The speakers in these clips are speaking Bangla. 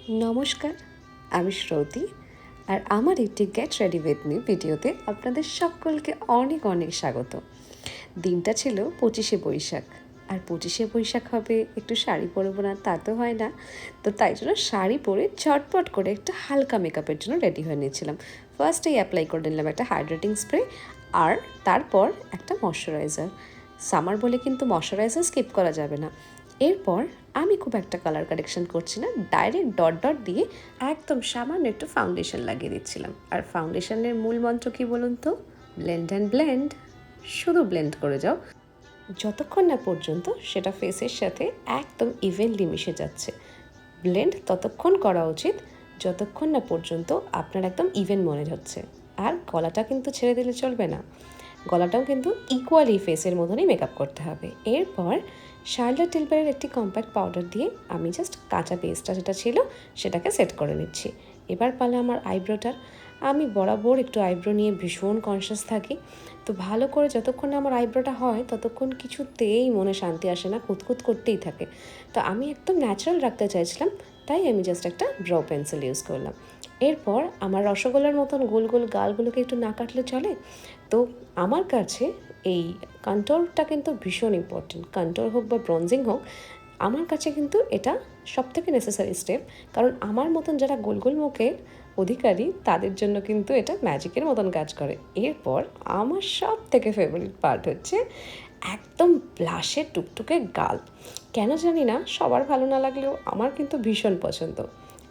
নমস্কার, আমি শ্রুতি। আর আমার একটি গেট রেডি উইথ মি ভিডিওতে আপনাদের সকলকে অনেক অনেক স্বাগত। দিনটা ছিল 25শে বৈশাখ। আর 25শে বৈশাখ হবে একটু শাড়ি পরবো না তা তো হয় না। তো তাই জন্য শাড়ি পরে ঝটপট করে একটা হালকা মেকআপের জন্য রেডি হয়ে নিয়েছিলাম। ফার্স্টেই অ্যাপ্লাই করে নিলাম একটা হাইড্রেটিং স্প্রে, আর তারপর একটা ময়শ্চারাইজার। সামার বলে কিন্তু ময়শ্চারাইজার স্কিপ করা যাবে না। এরপর আমি খুব একটা কালার কারেকশন করছি না, ডাইরেক্ট ডট ডট দিয়ে একদম সামান্য একটু ফাউন্ডেশন লাগিয়ে দিচ্ছিলাম। আর ফাউন্ডেশনের মূল মন্ত্র কী বলুন তো? Blend and blend. শুধু ব্লেন্ড করে যাও যতক্ষণ না পর্যন্ত সেটা ফেসের সাথে একদম ইভেনলি মিশে যাচ্ছে। ব্লেন্ড ততক্ষণ করা উচিত যতক্ষণ না পর্যন্ত আপনার একদম ইভেন মনে হচ্ছে। আর গলাটা কিন্তু ছেড়ে দিলে চলবে না, গলাটাও কিন্তু ইকুয়ালি ফেসের মতনই মেকআপ করতে হবে। এরপর শার্লট টিলবারের একটি কম্প্যাক্ট পাউডার দিয়ে আমি জাস্ট কাঁচা পেস্টটা যেটা ছিল সেটাকে সেট করে নিচ্ছি। এবার পালা আমার আইব্রোটার। আমি বরাবর একটু আইব্রো নিয়ে ভীষণ কনসিয়াস থাকি। তো ভালো করে যতক্ষণ না আমার আইব্রোটা হয় ততক্ষণ কিছুতেই মনে শান্তি আসে না, কুতকুত করতেই থাকে। তো আমি একদম ন্যাচারাল রাখতে চাইছিলাম, তাই আমি জাস্ট একটা ব্রো পেন্সিল ইউজ করলাম। এরপর আমার রসগোল্লার মতন গোল গোল গালগুলোকে একটু না কাটলে চলে। তো আমার কাছে এই কন্ট্রোলটা কিন্তু ভীষণ ইম্পর্টেন্ট। কন্ট্রোল হোক বা ব্রঞ্জিং হোক, আমার কাছে কিন্তু এটা সবথেকে নেসেসারি স্টেপ। কারণ আমার মতন যারা গোল গোল মুখের অধিকারী তাদের জন্য কিন্তু এটা ম্যাজিকের মতন কাজ করে। এরপর আমার সব থেকে ফেভারিট পার্ট হচ্ছে একদম ব্লাশের টুকটুকে গাল। কেন জানি না, সবার ভালো না লাগলেও আমার কিন্তু ভীষণ পছন্দ।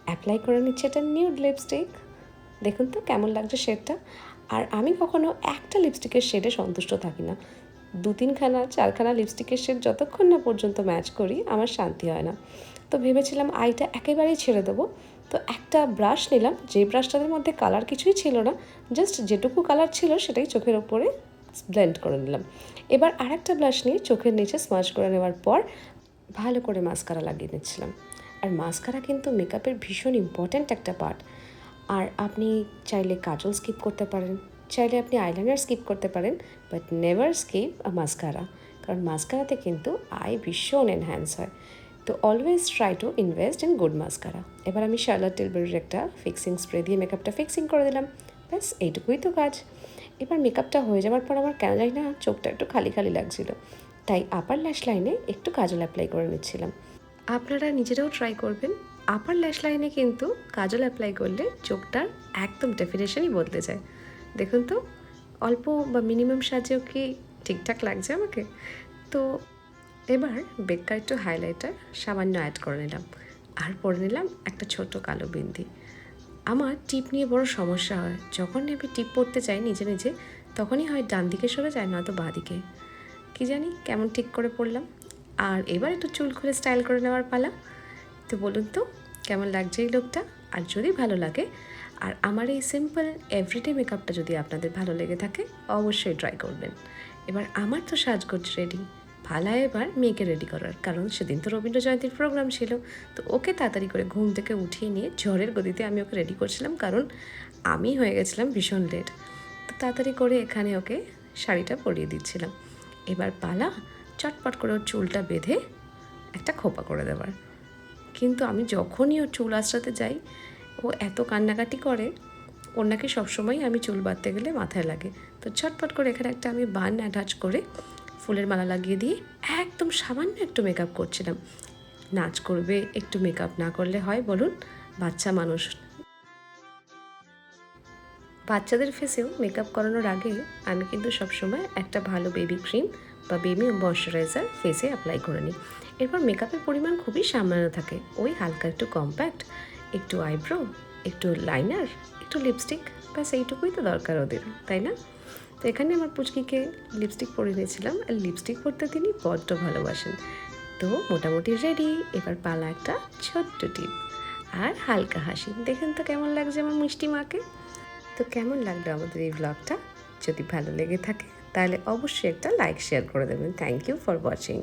অ্যাপ্লাই করে নিচ্ছে এটা নিউড লিপস্টিক। দেখুন তো কেমন লাগছে শেডটা। আর আমি কখনো একটা লিপস্টিকের শেডে সন্তুষ্ট থাকি না, 2-3খানা 4খানা লিপস্টিকের শেড যতক্ষণ না পর্যন্ত ম্যাচ করি আমার শান্তি হয় না। তো ভেবেছিলাম আইটা একেবারেই ছেড়ে দেবো। তো একটা ব্রাশ নিলাম, যে ব্রাশটার মধ্যে কালার কিছুই ছিল না, জাস্ট যেটুকু কালার ছিল সেটাই চোখের ওপরে ব্লেন্ড করে নিলাম। এবার আরেকটা ব্রাশ নিয়ে চোখের নিচে স্মাচ করে নেওয়ার পর ভালো করে মাস্কারা লাগিয়ে নিচ্ছিলাম। আর মাস্কারা কিন্তু মেকআপের ভীষণ ইম্পর্ট্যান্ট একটা পার্ট। আর আপনি চাইলে কাজল স্কিপ করতে পারেন, চাইলে আপনি আইলাইনার স্কিপ করতে পারেন, but never skip a mascara. কারণ মাস্কারাতে কিন্তু আই ভীষণ এনহ্যান্স হয়। তো always try to invest in good mascara. এবার আমি শার্লট টিলবারের একটা ফিক্সিং স্প্রে দিয়ে মেকআপটা ফিক্সিং করে দিলাম। ব্যাস এইটুকুই তো কাজ। এবার মেকআপটা হয়ে যাওয়ার পর আমার কেন জানি না চোখটা একটু খালি খালি লাগছিল, তাই আপার ল্যাশ লাইনে একটু কাজল অ্যাপ্লাই করে নিচ্ছিলাম। আপনারা নিজেরাও ট্রাই করবেন। আপার ল্যাশ লাইনে কিন্তু কাজল অ্যাপ্লাই করলে চোখটার একদম ডেফিনেশনই বদলে যায়। দেখুন তো অল্প বা মিনিমাম সাজেও কি ঠিকঠাক লাগছে আমাকে। তো এবার বেকার একটু হাইলাইটার সামান্য অ্যাড করে নিলাম, আর পরে নিলাম একটা ছোট কালো বিন্দি। আমার টিপ নিয়ে বড় সমস্যা হয়, যখন আমি টিপ পড়তে চাই নিজে নিজে তখনই হয় ডান দিকে সরে যায়, নয়তো বাঁ দিকে। কী জানি কেমন ঠিক করে পড়লাম। আর এবার একটু চুল করে স্টাইল করে নেওয়ার পালা। তো বলুন তো কেমন লাগছে এই লোকটা। আর যদি ভালো লাগে, আর আমার এই সিম্পল এভরিডে মেকআপটা যদি আপনাদের ভালো লেগে থাকে, অবশ্যই ট্রাই করবেন। এবার আমার তো সাজগোজ রেডি, ভালো এবার মেয়েকে রেডি করার, কারণ সেদিন তো রবীন্দ্র জয়ন্তীর প্রোগ্রাম ছিল। তো ওকে তাড়াতাড়ি করে ঘুম থেকে উঠিয়ে নিয়ে ঝড়ের গতিতে আমি ওকে রেডি করছিলাম, কারণ আমি হয়ে গেছিলাম ভীষণ লেট। তো তাড়াতাড়ি করে এখানে ওকে শাড়িটা পরিয়ে দিচ্ছিলাম। এবার পালা চটপট করে ওর চুলটা বেঁধে একটা খোপা করে দেওয়ার। কিন্তু আমি যখনই ওর চুল আঁচড়াতে যাই ও এত কান্নাকাটি করে, ওর নাকি সবসময় আমি চুল বাঁধতে গেলে মাথায় লাগে। তো ছটপট করে এখানে একটা আমি বান অ্যাটাচ করে ফুলের মালা লাগিয়ে দিয়ে একদম সামান্য একটু মেকআপ করছিলাম। নাচ করবে, একটু মেকআপ না করলে হয় বলুন? বাচ্চা মানুষ, বাচ্চাদের ফেসেও মেকআপ করানোর আগে আমি কিন্তু সবসময় একটা ভালো বেবি ক্রিম বা বেবি ময়শ্চারাইজার ফেসে অ্যাপ্লাই করে নিই। এরপর মেকআপের পরিমাণ খুবই সামান্য থাকে, ওই হালকা একটু কম্প্যাক্ট, একটু আইব্রো, একটু লাইনার, একটু লিপস্টিক, ব্যাস এইটুকুই তো দরকার ওদের, তাই না? তো এখানে আমার পুচকিকে লিপস্টিক পরে নিয়েছিলাম, আর লিপস্টিক পরতে তিনি বড্ড ভালোবাসেন। তো মোটামুটি রেডি। এবার পালা একটা ছোট্ট টিপ আর হালকা হাসি। দেখেন তো কেমন লাগছে আমার মিষ্টি মাকে। তো কেমন লাগলো আমাদের এই ব্লগটা? যদি ভালো লেগে থাকে তাহলে অবশ্যই একটা লাইক শেয়ার করে দেবেন। Thank you for watching.